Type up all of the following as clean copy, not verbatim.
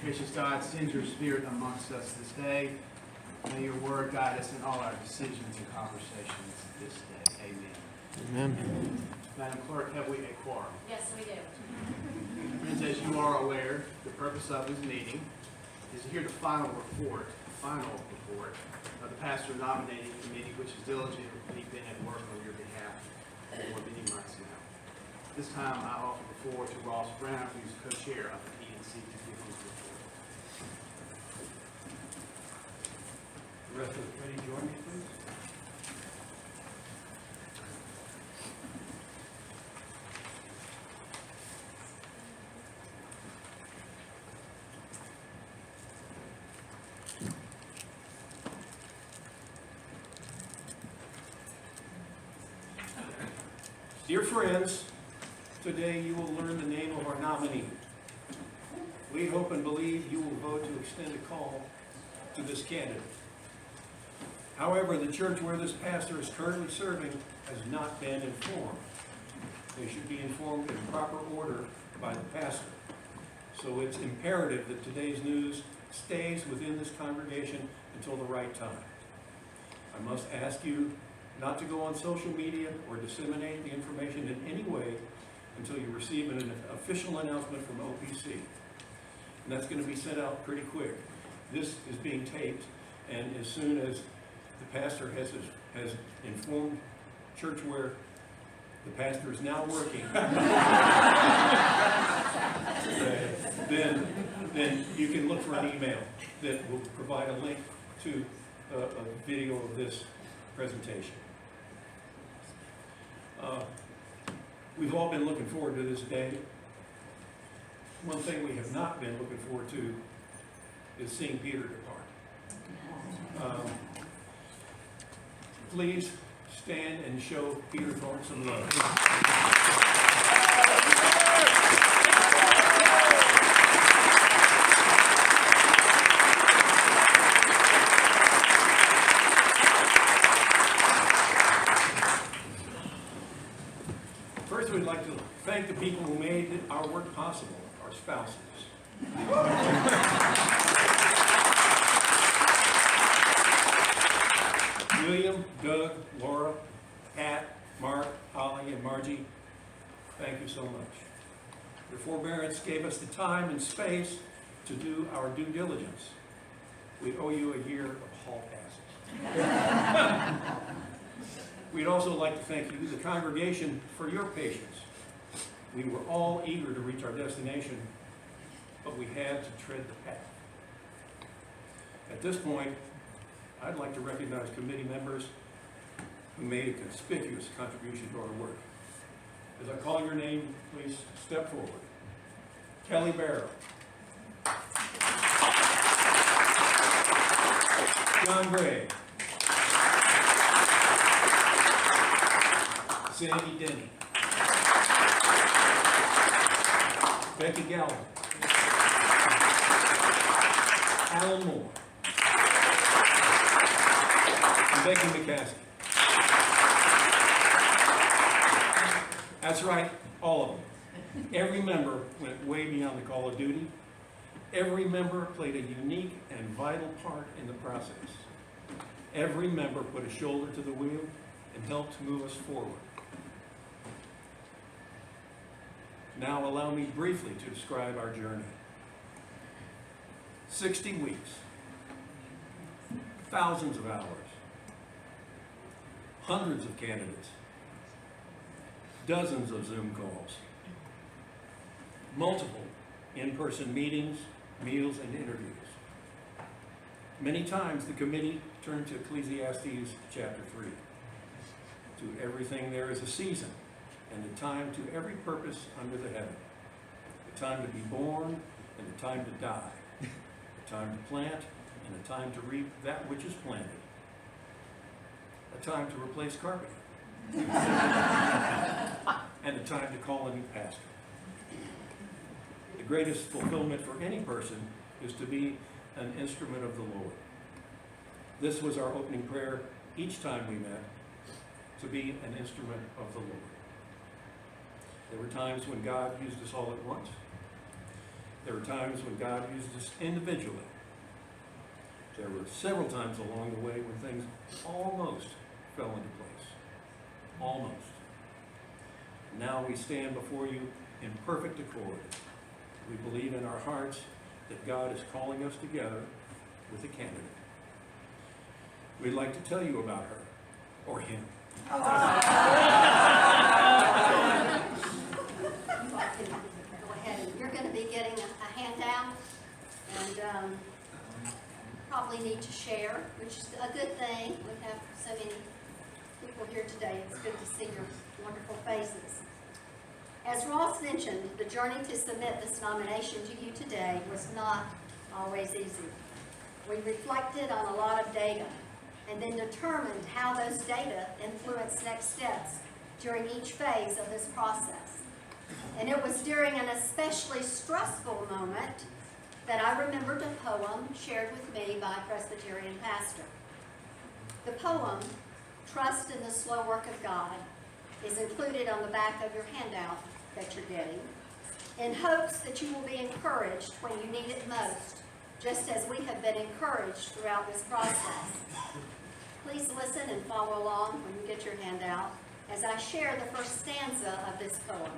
Gracious God, send your Spirit amongst us this day. May your word guide us in all our decisions and conversations this day. Amen. Amen. Madam Clerk, have we a quorum? Yes, we do. Friends, as you are aware, the purpose of this meeting is to hear the final report of the pastor nominating committee, which has diligently been at work on your behalf for many months now. This time, I offer the floor to Ross Brown, who is co-chair of the PNC, to give his report. The rest of the committee, join me, please. Dear friends, today you will learn the name of our nominee. We hope and believe you will vote to extend a call to this candidate. However, the church where this pastor is currently serving has not been informed. They should be informed in proper order by the pastor. So it's imperative that today's news stays within this congregation until the right time. I must ask you not to go on social media or disseminate the information in any way until you receive an official announcement from OPC. And that's going to be sent out pretty quick. This is being taped, and as soon as the pastor has informed church where the pastor is now working, then you can look for an email that will provide a link to a video of this presentation. We've all been looking forward to this day. One thing we have not been looking forward to is seeing Peter depart. Please stand and show Peter Thorne some love. First, we'd like to thank the people who made our work possible, our spouses. William, Doug, Laura, Pat, Mark, Holly, and Margie, thank you so much. Your forbearance gave us the time and space to do our due diligence. We owe you a year of hall passes. We'd also like to thank you, the congregation, for your patience. We were all eager to reach our destination, but we had to tread the path. At this point, I'd like to recognize committee members who made a conspicuous contribution to our work. As I call your name, please step forward. Kelly Barrow. John Gray. Sandy Denny. Becky Galvin. Alan Moore. And Becky McCaskey. That's right, all of them. Every member went way beyond the call of duty. Every member played a unique and vital part in the process. Every member put a shoulder to the wheel and helped move us forward. Now allow me briefly to describe our journey. 60 weeks, thousands of hours, hundreds of candidates, dozens of Zoom calls, multiple in-person meetings, meals, and interviews. Many times the committee turned to Ecclesiastes chapter 3. To everything there is a season, and a time to every purpose under the heaven. A time to be born, and a time to die. A time to plant, and a time to reap that which is planted. A time to replace carpeting. And a time to call a new pastor. The greatest fulfillment for any person is to be an instrument of the Lord. This was our opening prayer each time we met, to be an instrument of the Lord. There were times when God used us all at once. There were times when God used us individually. There were several times along the way when things almost fell into place. Almost. Now we stand before you in perfect accord. We believe in our hearts that God is calling us together with a candidate. We'd like to tell you about her, or him. Go ahead, and you're going to be getting a handout, and probably need to share, which is a good thing. We have so many people here today. It's good to see your wonderful faces. As Ross mentioned, the journey to submit this nomination to you today was not always easy. We reflected on a lot of data and then determined how those data influence next steps during each phase of this process. And it was during an especially stressful moment that I remembered a poem shared with me by a Presbyterian pastor. The poem, Trust in the Slow Work of God, is included on the back of your handout that you're getting, in hopes that you will be encouraged when you need it most, just as we have been encouraged throughout this process. Please listen and follow along when you get your handout as I share the first stanza of this poem.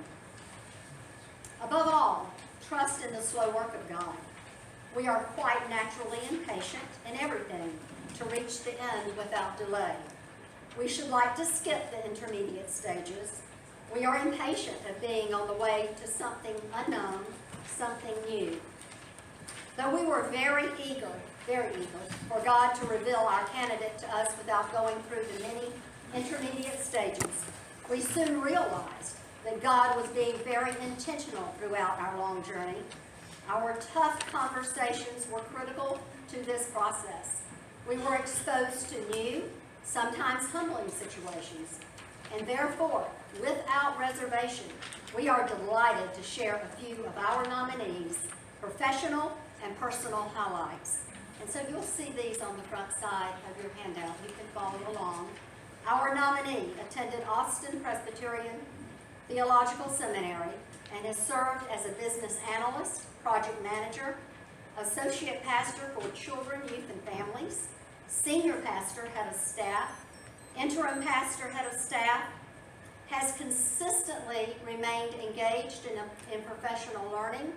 Above all, trust in the slow work of God. We are quite naturally impatient in everything to reach the end without delay. We should like to skip the intermediate stages. We are impatient of being on the way to something unknown, something new. Though we were very eager for God to reveal our candidate to us without going through the many intermediate stages, we soon realized that God was being very intentional throughout our long journey. Our tough conversations were critical to this process. We were exposed to new, sometimes humbling situations, and therefore, without reservation, we are delighted to share a few of our nominees' professional and personal highlights. And so you'll see these on the front side of your handout. You can follow along. Our nominee attended Austin Presbyterian Theological Seminary and has served as a business analyst, project manager, associate pastor for children, youth, and families, senior pastor, head of staff, interim pastor, head of staff, has consistently remained engaged in professional learning,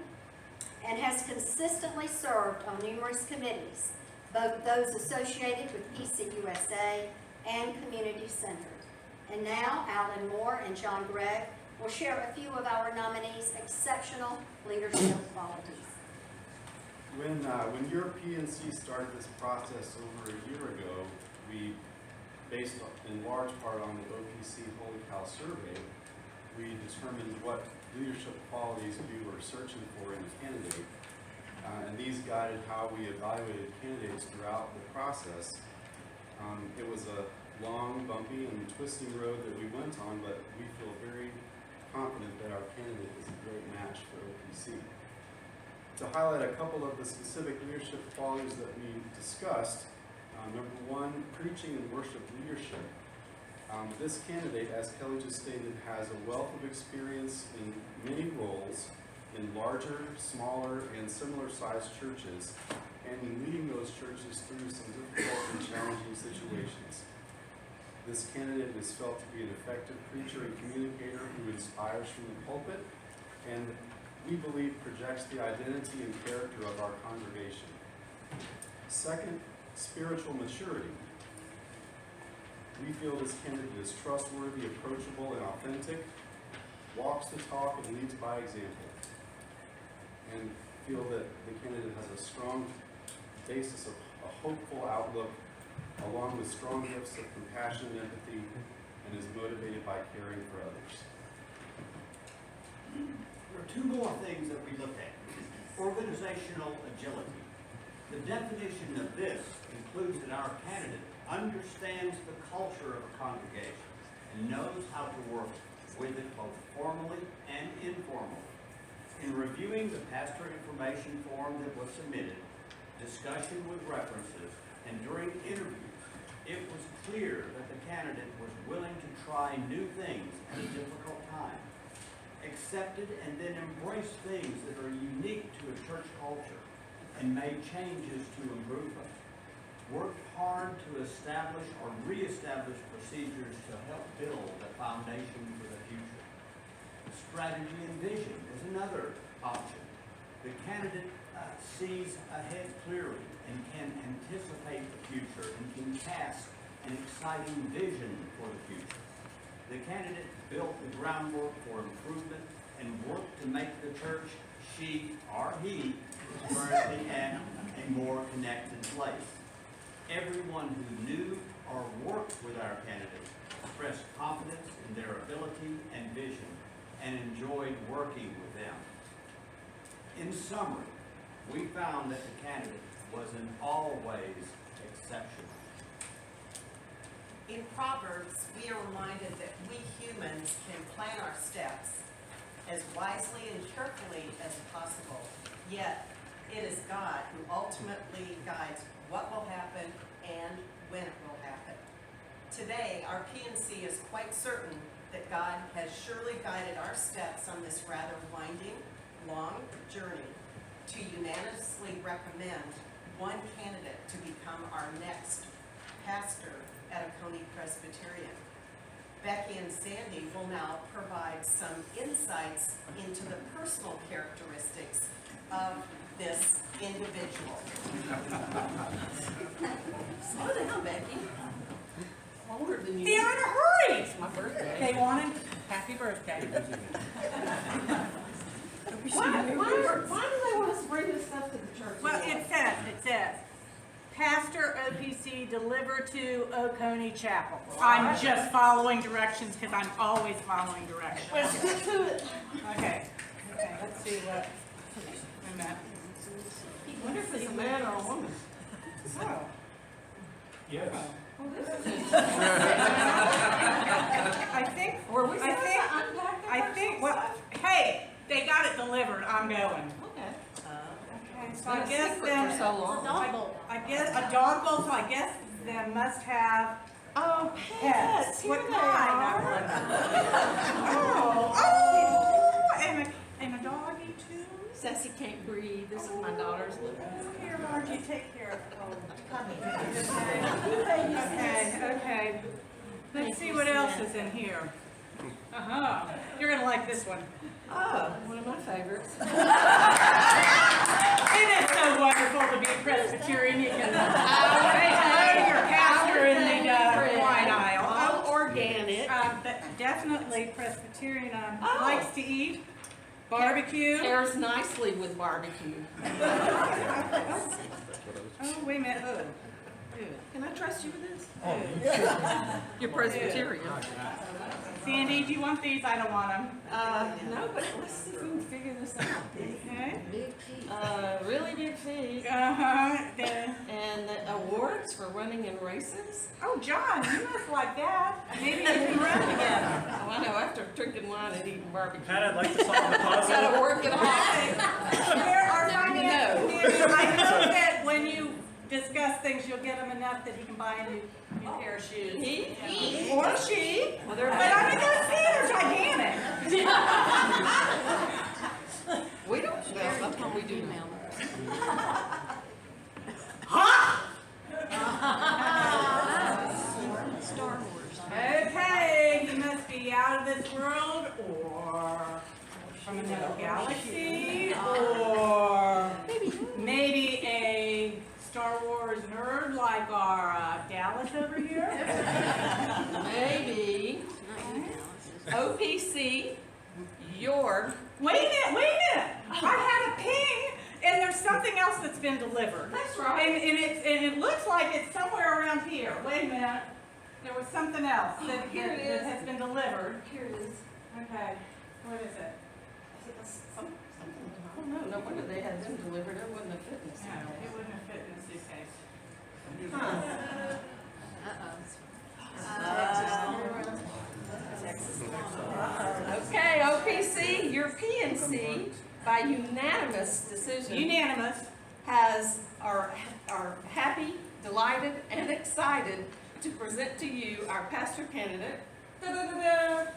and has consistently served on numerous committees, both those associated with PCUSA and community-centered. And now, Alan Moore and John Gregg will share a few of our nominees' exceptional leadership qualities. When your PNC started this process over a year ago, we, based in large part on the OPC Holy Cow survey, we determined what leadership qualities we were searching for in a candidate. And these guided how we evaluated candidates throughout the process. It was a long, bumpy, and twisting road that we went on, but we feel very confident that our candidate is a great match for OPC. To highlight a couple of the specific leadership qualities that we discussed, number one, preaching and worship leadership. This candidate, as Kelly just stated, has a wealth of experience in many roles in larger, smaller, and similar-sized churches, and in leading those churches through some difficult and challenging situations. This candidate is felt to be an effective preacher and communicator who inspires from the pulpit, and we believe projects the identity and character of our congregation. Second, spiritual maturity. We feel this candidate is trustworthy, approachable, and authentic, walks the talk, and leads by example. And feel that the candidate has a strong basis of a hopeful outlook, along with strong gifts of compassion and empathy, and is motivated by caring for others. There are two more things that we looked at. Organizational agility. The definition of this includes that our candidate understands the culture of a congregation and knows how to work with it both formally and informally. In reviewing the pastor information form that was submitted, discussion with references, and during interviews, it was clear that the candidate was willing to try new things at a difficult time, accepted and then embraced things that are unique unique to a church culture and made changes to improve them. Worked hard to establish or reestablish procedures to help build a foundation for the future. Strategy and vision is another option. The candidate sees ahead clearly and can anticipate the future and can cast an exciting vision for the future. The candidate built the groundwork for improvement and worked to make the church she or he currently at a more connected place. Everyone who knew or worked with our candidate expressed confidence in their ability and vision and enjoyed working with them. In summary, we found that the candidate was in all ways exceptional. In Proverbs, we are reminded that we humans can plan our steps as wisely and carefully as possible, yet it is God who ultimately guides what will happen and when it will happen. Today, our PNC is quite certain that God has surely guided our steps on this rather winding, long journey to unanimously recommend one candidate to become our next pastor at Oconee Presbyterian. Becky and Sandy will now provide some insights into the personal characteristics of this individual. Slow down, Becky. Older than you. They're in a hurry. It's my birthday. They wanted happy birthday. Why do they want us to bring this stuff to the church? Well, it says, Pastor OPC deliver to Oconee Chapel. I'm just following directions because I'm always following directions. Let's get to it. Okay, let's see what. Wait a minute. I wonder if it's a man or a woman. Oh. Yes. Well, this is I think, well, hey, they got it delivered, I'm going. Okay. Okay, It's so I been a guess secret then, for so long. I guess, a dog bowl, so I guess they must have Oh, pets. pets. Here What they kind? are. Oh, and a doggy too? Sassy can't breathe. This is my daughter's living. Here, Margie, take care of Okay. Let's see what else is in here. You're gonna like this one. Oh, one of my favorites. It is so wonderful to be a Presbyterian. You can say hello to your pastor in the wine aisle. All organic. Definitely Presbyterian. Oh. Likes to eat barbecue. Pairs nicely with barbecue. Oh, wait a minute. Oh. Can I trust you with this? You're Presbyterian. Sandy, do you want these? I don't want them. No, but let's see if we can figure this out. Okay. Really big feet. And awards for running in races. Oh, John, you must like that. Maybe you can run together. Oh, I know, after drinking wine and eating barbecue. Pat, I'd like to solve the puzzle. Gotta work it off. There are Now you finance know. committees. I hope that when you discuss things, you'll get him enough that he can buy a new pair of shoes. He? Or she. Well, But they're I mean, those feet are gigantic. We don't, well, that's what we do now. Star Wars. Okay, he must be out of this world or from another galaxy or maybe a Star Wars nerd like our Dallas over here. Maybe OPC, your. Wait a minute. I had a ping and there's something else that's been delivered. That's right. And it looks like it's somewhere around here. Wait a minute. There was something else that Here it is. has been delivered. Here it is. Okay. What is it? I don't know, no wonder they had them delivered, it wasn't a fitness. No, it wouldn't have fit in the suitcase. Okay, OPC, your PNC, by unanimous decision, Unanimous. are happy, delighted, and excited to present to you our pastor candidate. Da-da-da-da.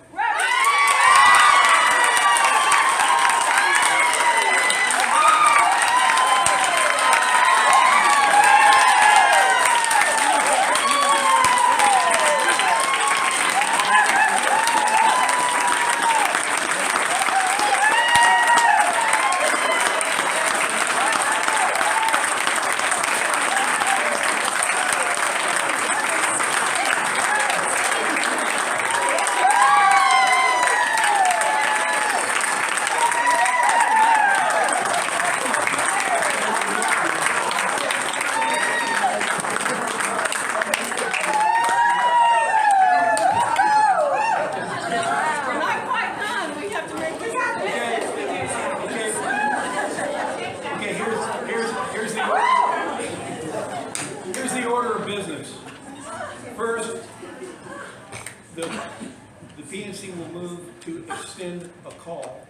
extend a call.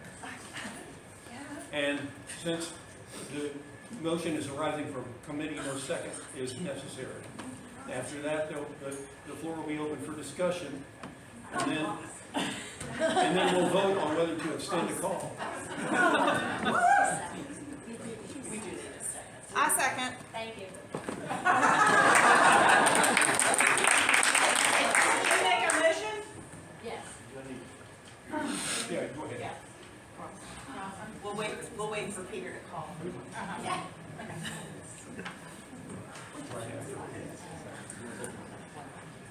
And since the motion is arising from committee, no second is necessary. After that, the floor will be open for discussion, and then we'll vote on whether to extend a call. I second. Thank you. Can you make a motion? Yes. Yeah, go ahead. We'll wait for Peter to call. Yeah.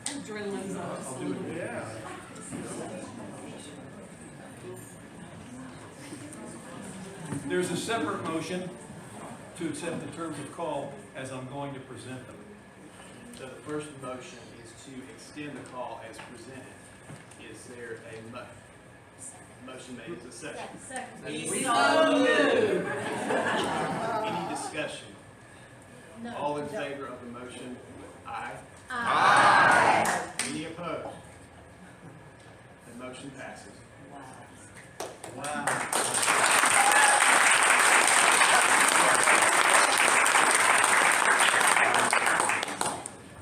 Adrenaline's I'll do it. Yeah. There's a separate motion to accept the terms of call as I'm going to present them. So the first motion is to extend the call as presented. Is there a motion made as a second? Any discussion? All in favor of the motion? Aye. Aye. Any opposed? The motion passes.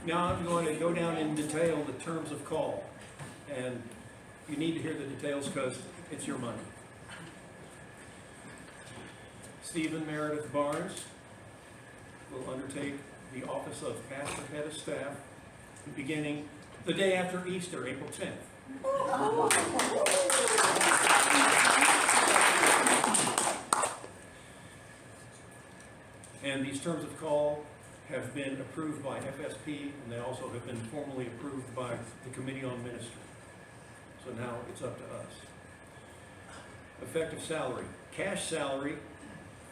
Now I'm going to go down in detail the terms of call, and you need to hear the details because it's your money. Stephen Meredith Barnes will undertake the office of pastor head of staff beginning the day after Easter, April 10th. And these terms of call have been approved by FSP, and they also have been formally approved by the Committee on Ministry. So now it's up to us. Effective salary. Cash salary,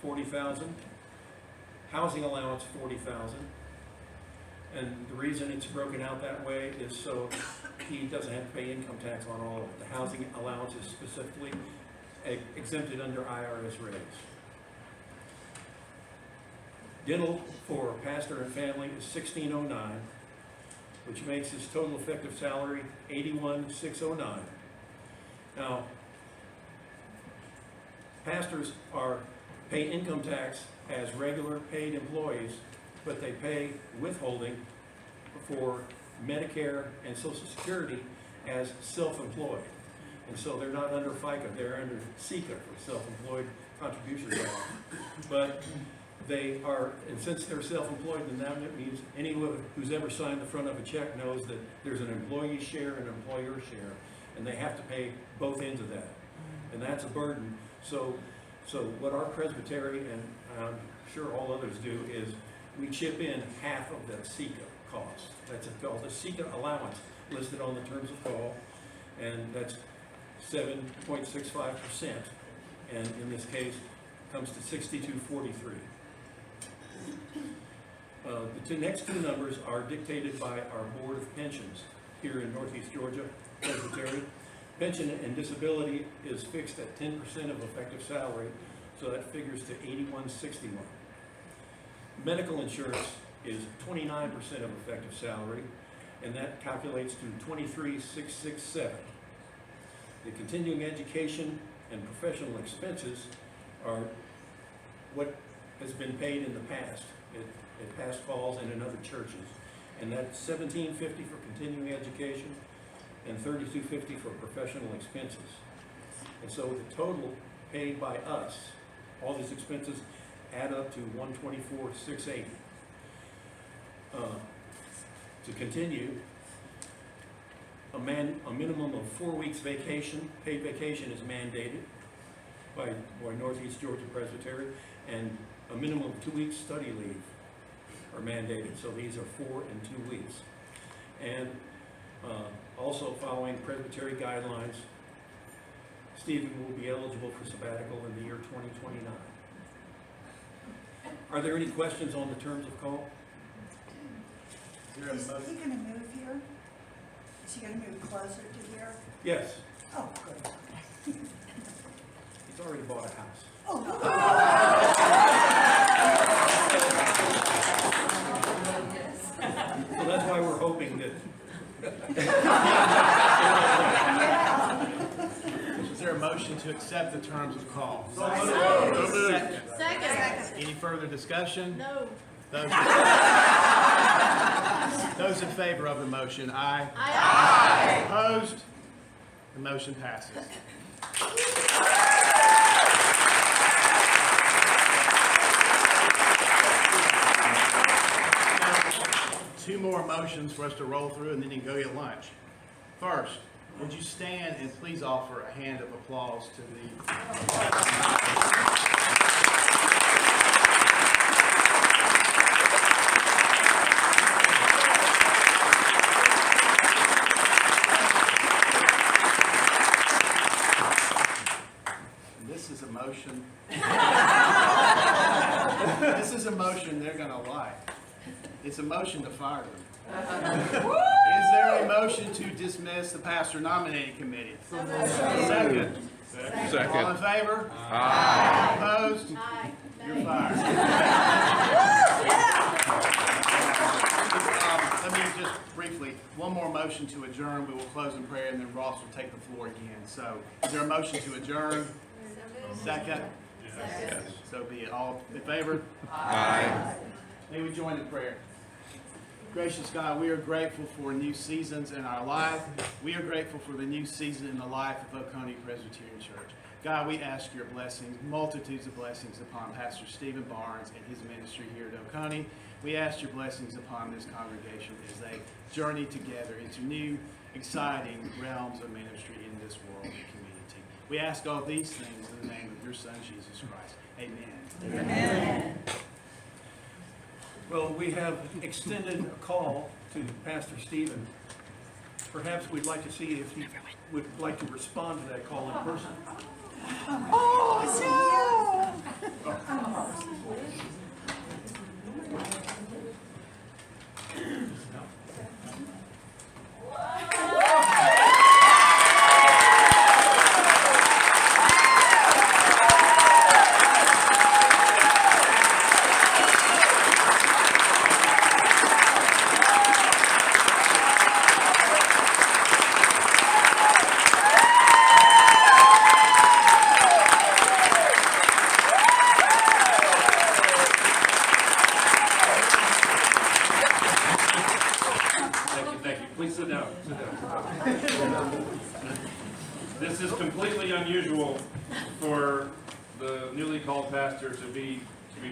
$40,000. Housing allowance, $40,000. And the reason it's broken out that way is so he doesn't have to pay income tax on all of it. The housing allowance is specifically exempted under IRS rates. Dental for pastor and family is $1,609, which makes his total effective salary $81,609. Now, pastors pay income tax as regular paid employees, but they pay withholding for Medicare and Social Security as self-employed. And so they're not under FICA, they're under SECA for self-employed contribution law. But they are, and since they're self-employed, then that means anyone who's ever signed the front of a check knows that there's an employee share and an employer share, and they have to pay both ends of that. And that's a burden. So what our Presbyterian, and I'm sure all others do, is we chip in half of the SECA cost. That's called the SECA allowance listed on the terms of call, and that's 7.65%. And in this case, comes to $62.43. The next two numbers are dictated by our Board of Pensions here in Northeast Georgia, Presbyterian. Pension and disability is fixed at 10% of effective salary, so that figures to $81.61. Medical insurance is 29% of effective salary, and that calculates to $23,667. The continuing education and professional expenses are what has been paid in the past at past falls and in other churches, and that's $17.50 for continuing education and $32.50 for professional expenses. And so the total paid by us, all these expenses add up to $124,680. To continue, a minimum of 4 weeks vacation, paid vacation is mandated by Northeast Georgia Presbyterian, and a minimum of 2 weeks study leave are mandated. So these are 4 and 2 weeks. And also following Presbyterian guidelines, Stephen will be eligible for sabbatical in the year 2029. Are there any questions on the terms of call? Is there a Is he motion? gonna move here? Is he gonna move closer to here? Yes, Oh, good. he's already bought a house. Oh, So that's why we're hoping that. Is there a motion further discussion? No. Those in favor of the motion, aye. Aye. Opposed? The motion passes. Two more motions for us to roll through, and then you can go get lunch. First, would you stand and please offer a hand of applause to the... This is a motion. This is a motion they're gonna like. It's a motion to fire them. Is there a motion to dismiss the pastor nominating committee? Second. All in favor? Aye. Opposed? Aye. You're fired. Let me just briefly, one more motion to adjourn. We will close in prayer, and then Ross will take the floor again. So, is there a motion to adjourn? Second? Second. So be it. All in favor? Aye. May we join in prayer. Gracious God, we are grateful for new seasons in our life. We are grateful for the new season in the life of Oconee Presbyterian Church. God, we ask your blessings, multitudes of blessings upon Pastor Stephen Barnes and his ministry here at Oconee. We ask your blessings upon this congregation as they journey together into new, exciting realms of ministry in this world and community. We ask all these things in the name of your Son, Jesus Christ. Amen. Amen. Well, we have extended a call to Pastor Stephen. Perhaps we'd like to see if he would like to respond to that call in person. Thank you. Please sit down. Sit down. This is completely unusual for the newly called pastor to be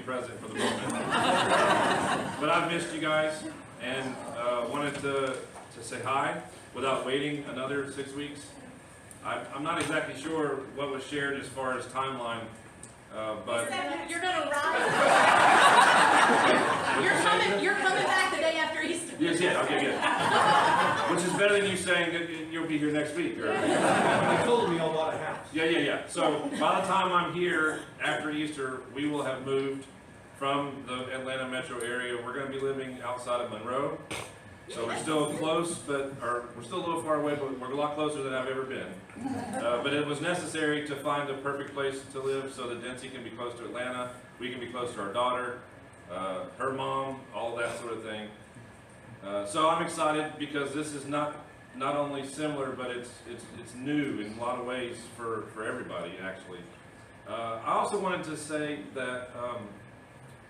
present for the moment. But I've missed you guys and wanted to say hi without waiting another 6 weeks. I'm not exactly sure what was shared as far as timeline, but You're gonna ride. You're coming back the day after Easter. yes, okay, good. Which is better than you saying that you'll be here next week. Or, They told me a lot of house. yeah. So by the time I'm here after Easter, we will have moved from the Atlanta metro area. We're going to be living outside of Monroe. So we're still close, we're still a little far away, but we're a lot closer than I've ever been. But it was necessary to find the perfect place to live so that Dency can be close to Atlanta, we can be close to our daughter, her mom, all that sort of thing. So I'm excited because this is not only similar, but it's new in a lot of ways for everybody, actually. I also wanted to say that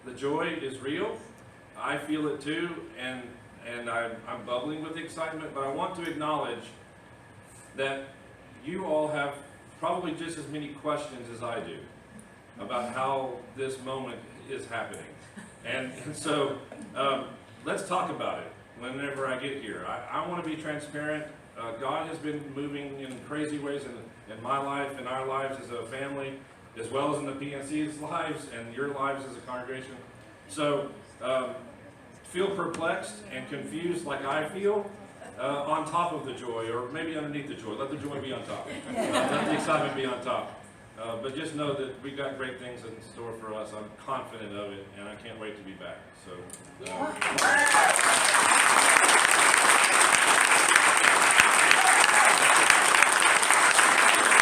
the joy is real. I feel it too, and I'm bubbling with excitement, but I want to acknowledge that you all have probably just as many questions as I do about how this moment is happening. And so let's talk about it whenever I get here. I want to be transparent. God has been moving in crazy ways in my life, in our lives as a family, as well as in the PNC's lives and your lives as a congregation. So feel perplexed and confused like I feel, on top of the joy, or maybe underneath the joy. Let the joy be on top. Let the excitement be on top. But just know that we've got great things in store for us. I'm confident of it, and I can't wait to be back. So.